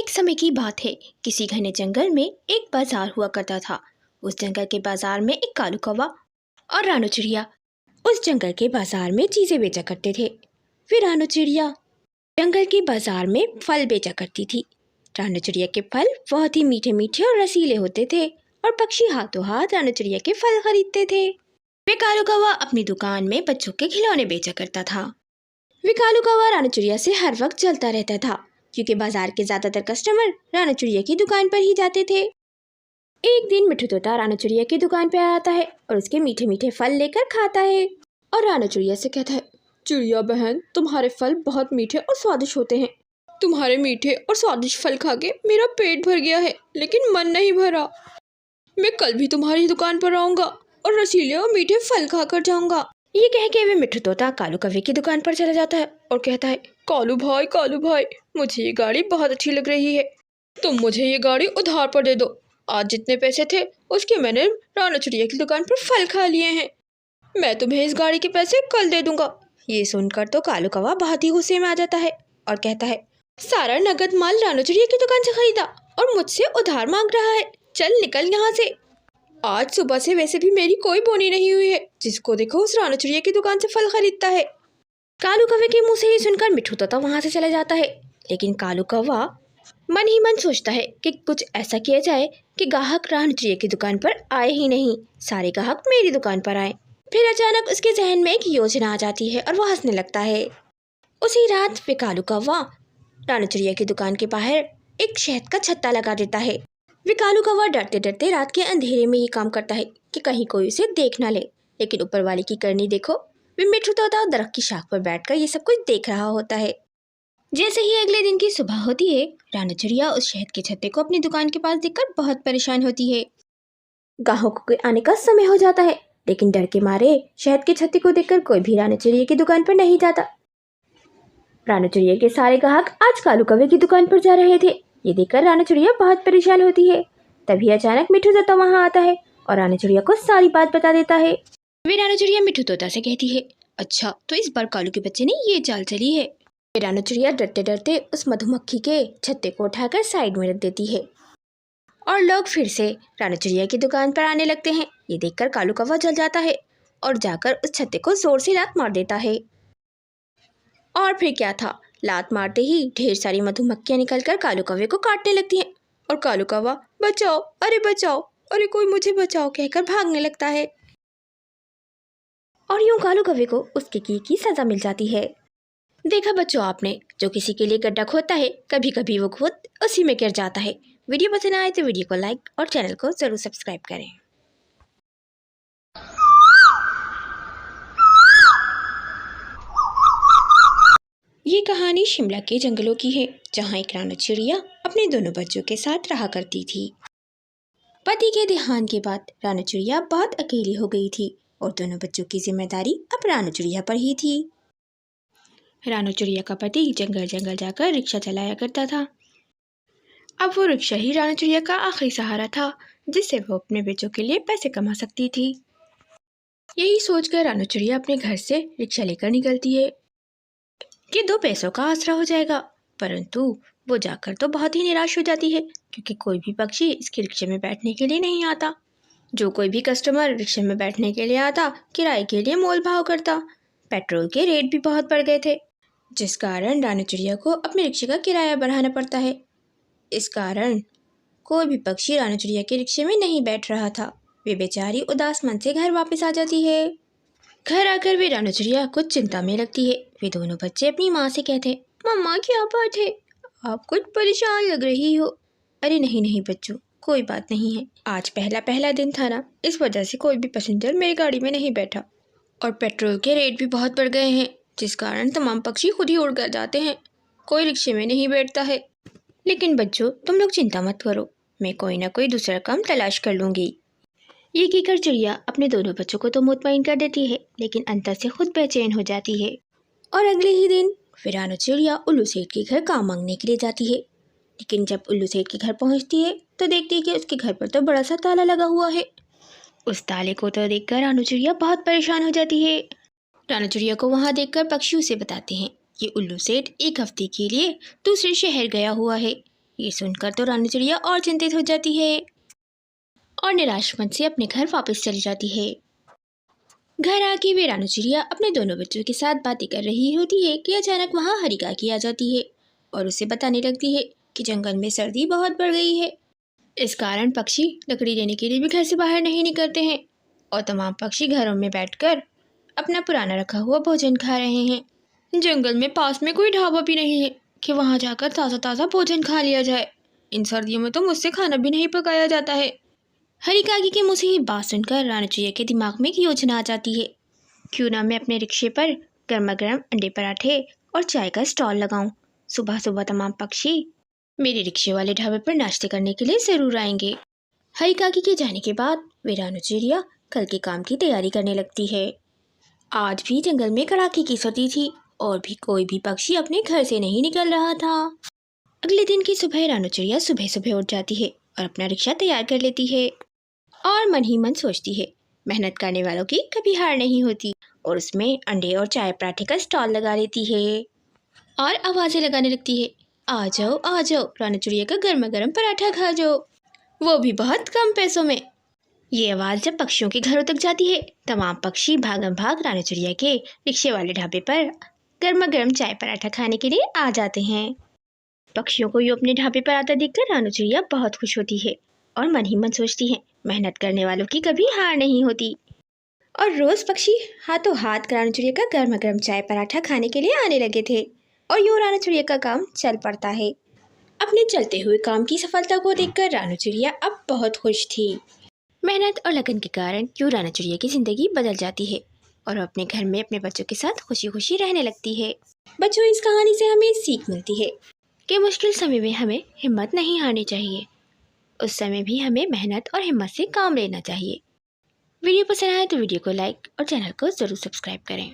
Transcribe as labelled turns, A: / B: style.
A: एक समय की बात है। किसी घने जंगल में एक बाजार हुआ करता था। उस जंगल के बाजार में एक कालू कौवा और रानू चिड़िया उस जंगल के बाजार में चीजें बेचा करते थे। फिर रानू चिड़िया जंगल के बाजार में फल बेचा करती थी। रानू चिड़िया के फल बहुत ही मीठे मीठे और रसीले होते थे और पक्षी हाथों हाथ रानू चिड़िया के फल खरीदते थे। वे कालू कौवा अपनी दुकान में बच्चों के खिलौने बेचा करता था। वे कालू कौवा रानू चिड़िया से हर वक्त चलता रहता था, क्योंकि बाजार के ज्यादातर कस्टमर रानू चिड़िया की दुकान पर ही जाते थे। एक दिन मिठू तोता रानू चिड़िया की दुकान पर आता है और उसके मीठे मीठे फल लेकर खाता है और रानू चिड़िया से कहता है,
B: चिड़िया बहन, तुम्हारे फल बहुत मीठे और स्वादिष्ट होते हैं। तुम्हारे मीठे और स्वादिष्ट फल खा के मेरा पेट भर गया है, लेकिन मन नहीं भरा। मैं कल भी तुम्हारी दुकान पर आऊंगा और रसीले और मीठे फल खाकर जाऊंगा।
A: ये कह के वे मिठू तोता कालू कौवे की दुकान पर चला जाता है और कहता है,
B: कालू भाई, मुझे ये गाड़ी बहुत अच्छी लग रही है। तुम मुझे ये गाड़ी उधार पर दे दो। आज जितने पैसे थे उसके मैंने रानू चिड़िया की दुकान पर फल खा लिए हैं। मैं तुम्हें इस गाड़ी के पैसे कल दे दूंगा।
A: ये सुनकर तो कालू कौवा बहुत ही गुस्से में आ जाता है और कहता है, सारा नगद माल रानू चिड़िया की दुकान से खरीदा और मुझसे उधार मांग रहा है। चल निकल यहाँ से।
B: आज सुबह से वैसे भी मेरी कोई बोनी नहीं हुई है। जिसको देखो उस रानू चिड़िया की दुकान से फल खरीदता है।
A: कालू कौवे के मुंह से ही सुनकर मिठू तोता वहां से चला जाता है। लेकिन कालू कौवा मन ही मन सोचता है कि कुछ ऐसा किया जाए कि ग्राहक रानू चिड़िया की दुकान पर आए ही नहीं, सारे ग्राहक मेरी दुकान पर आए। फिर अचानक उसके जहन में एक योजना आ जाती है और वो हंसने लगता है। उसी रात वे कालू कौवा रानू चिड़िया की दुकान के बाहर एक शहद का छत्ता लगा देता है। वे कालू कौवा डरते डरते रात के अंधेरे में ये काम करता है कि कहीं कोई उसे देख ना ले। लेकिन ऊपर वाले की करनी देखो, वे मिठू तोता दरख्त की शाख पर बैठकर ये सब कुछ देख रहा होता है। जैसे ही अगले दिन की सुबह होती है, रानू चिड़िया उस शहद के छत्ते को अपनी दुकान के पास देखकर बहुत परेशान होती है। ग्राहकों के आने का समय हो जाता है, लेकिन डर के मारे शहद के छत्ते को देखकर कोई भी रानू चिड़िया की दुकान पर नहीं जाता। रानू चिड़िया के सारे ग्राहक आज कालू कौवे की दुकान पर जा रहे थे। ये देखकर रानू चिड़िया बहुत परेशान होती है। तभी अचानक मिठू तोता वहां आता है और रानू चिड़िया को सारी बात बता देता है। वे रानू चिड़िया मिठू तोता से कहती है, अच्छा तो इस बार कालू के बच्चे ने ये चाल चली है। रानू चिड़िया डरते डरते उस मधुमक्खी के छत्ते को उठाकर साइड में रख देती है और लोग फिर से रानू चिड़िया की दुकान पर आने लगते हैं। ये देखकर कालू कौवा जल जाता है और जाकर उस छत्ते को जोर से लात मार देता है। और फिर क्या था, लात मारते ही ढेर सारी मधुमक्खियां निकलकर कालू कौवे को काटने लगती हैं और कालू कौवा बचाओ, अरे कोई मुझे बचाओ कहकर भागने लगता है। और यूं कालू कौवे को उसके किए की सजा मिल जाती है। देखा बच्चों आपने, जो किसी के लिए गड्ढा खोदता है कभी कभी वो खुद उसी में गिर जाता है। वीडियो पसंद आए तो वीडियो को लाइक और चैनल को जरूर सब्सक्राइब करें। ये कहानी शिमला के जंगलों की है, जहाँ एक रानू चिड़िया अपने दोनों बच्चों के साथ रहा करती थी। पति के देहांत के बाद रानू चिड़िया बहुत अकेली हो गई थी और दोनों बच्चों की जिम्मेदारी अब रानू चिड़िया पर ही थी। रानू चिड़िया का पति जंगल जंगल जाकर रिक्शा चलाया करता था। अब वो रिक्शा ही रानू चिड़िया का आखिरी सहारा था, जिससे वो अपने बच्चों के लिए पैसे कमा सकती थी। यही सोचकर रानू चिड़िया अपने घर से रिक्शा लेकर निकलती है कि 2 पैसों का आसरा हो जाएगा। परंतु वो जाकर तो बहुत ही निराश हो जाती है, क्योंकि कोई भी पक्षी इसके रिक्शे में बैठने के लिए नहीं आता। जो कोई भी कस्टमर रिक्शे में बैठने के लिए आता, किराए के लिए मोल भाव करता। पेट्रोल के रेट भी बहुत बढ़ गए थे, जिस कारण रानू चिड़िया को अपने रिक्शे का किराया बढ़ाना पड़ता है। इस कारण कोई भी पक्षी रानू चिड़िया के रिक्शे में नहीं बैठ रहा था। वे बेचारी उदास मन से घर वापस आ जाती है। घर आकर वे रानू चिड़िया कुछ चिंता में लगती है। वे दोनों बच्चे अपनी माँ से कहते हैं, मम्मा क्या बात है, आप कुछ परेशान लग रही हो। अरे नहीं बच्चों, कोई बात नहीं है। आज पहला दिन था ना, इस वजह से कोई भी पैसेंजर मेरी गाड़ी में नहीं बैठा और पेट्रोल के रेट भी बहुत बढ़ गए हैं, जिस कारण तमाम पक्षी खुद ही उड़ कर जाते हैं। कोई रिक्शे में नहीं बैठता है। लेकिन बच्चों तुम लोग चिंता मत करो, मैं कोई ना कोई दूसरा काम तलाश कर लूँगी। ये कहकर चिड़िया अपने दोनों बच्चों को तो मुतमईन कर देती है, लेकिन अंदर से खुद बेचैन हो जाती है। और अगले ही दिन फिर रानू चिड़िया उल्लू सेठ के घर काम मांगने के लिए जाती है। लेकिन जब उल्लू सेठ के घर पहुंचती है तो देखती है कि उसके घर पर तो बड़ा सा ताला लगा हुआ है। उस ताले को तो देखकर रानू चिड़िया बहुत परेशान हो जाती है। रानू चिड़िया को वहां देखकर पक्षी उसे बताते हैं कि उल्लू सेठ 1 हफ्ते के लिए दूसरे शहर गया हुआ है। ये सुनकर तो रानी चिड़िया और चिंतित हो जाती है और निराश मन से अपने घर वापस चली जाती है। घर आके वे रानी चिड़िया अपने दोनों बच्चों के साथ बातें कर रही होती है कि अचानक वहाँ हरी काकी आ जाती है और उसे बताने लगती है कि जंगल में सर्दी बहुत बढ़ गई है। इस कारण पक्षी लकड़ी लेने के लिए भी घर से बाहर नहीं निकलते हैं और तमाम पक्षी घरों में बैठकर अपना पुराना रखा हुआ भोजन खा रहे हैं। जंगल में पास में कोई ढाबा भी नहीं है कि वहाँ जाकर ताज़ा ताज़ा भोजन खा लिया जाए। इन सर्दियों में तो मुझसे खाना भी नहीं पकाया जाता है। हरी काकी के मुँह से ये बात सुनकर रानी चिड़िया के दिमाग में एक योजना आ जाती है। क्यों ना मैं अपने रिक्शे पर गर्मा गर्म अंडे पराठे और चाय का स्टॉल लगाऊं। सुबह सुबह तमाम पक्षी मेरे रिक्शे वाले ढाबे पर नाश्ते करने के लिए ज़रूर आएंगे। हरी काकी के जाने के बाद वे रानी चिड़िया कल के काम की तैयारी करने लगती है। आज भी जंगल में कड़ाके की सर्दी थी और भी कोई भी पक्षी अपने घर से नहीं निकल रहा था। अगले दिन की सुबह रानी चिड़िया सुबह सुबह उठ जाती है और अपना रिक्शा तैयार कर लेती है और मन ही मन सोचती है, मेहनत करने वालों की कभी हार नहीं होती, और उसमें अंडे और चाय पराठे का स्टॉल लगा लेती है और आवाज़ें लगाने लगती है, आ जाओ रानी चिड़िया का गर्मा गर्म पराठा खा जाओ, वो भी बहुत कम पैसों में। ये आवाज़ जब पक्षियों के घरों तक जाती है, तमाम पक्षी भागम भाग रानी चिड़िया के रिक्शे वाले ढाबे पर गर्मा गर्म चाय पराठा खाने के लिए आ जाते हैं। पक्षियों को यूँ अपने ढाबे पर आता देखकर रानी चिड़िया बहुत खुश होती है और मन ही मन सोचती है, मेहनत करने वालों की कभी हार नहीं होती। और रोज़ पक्षी हाथों हाथ रानी चिड़िया का गर्मा गर्म चाय पराठा खाने के लिए आने लगे थे और यूँ रानी चिड़िया का काम चल पड़ता है। अपने चलते हुए काम की सफलता को देखकर रानी चिड़िया अब बहुत खुश थी। मेहनत और लगन के कारण यूँ रानी चिड़िया की ज़िंदगी बदल जाती है और अपने घर में अपने बच्चों के साथ खुशी खुशी रहने लगती है। बच्चों, इस कहानी से हमें सीख मिलती है कि मुश्किल समय में हमें हिम्मत नहीं हारनी चाहिए। उस समय भी हमें मेहनत और हिम्मत से काम लेना चाहिए। वीडियो पसंद आए तो वीडियो को लाइक और चैनल को ज़रूर सब्सक्राइब करें।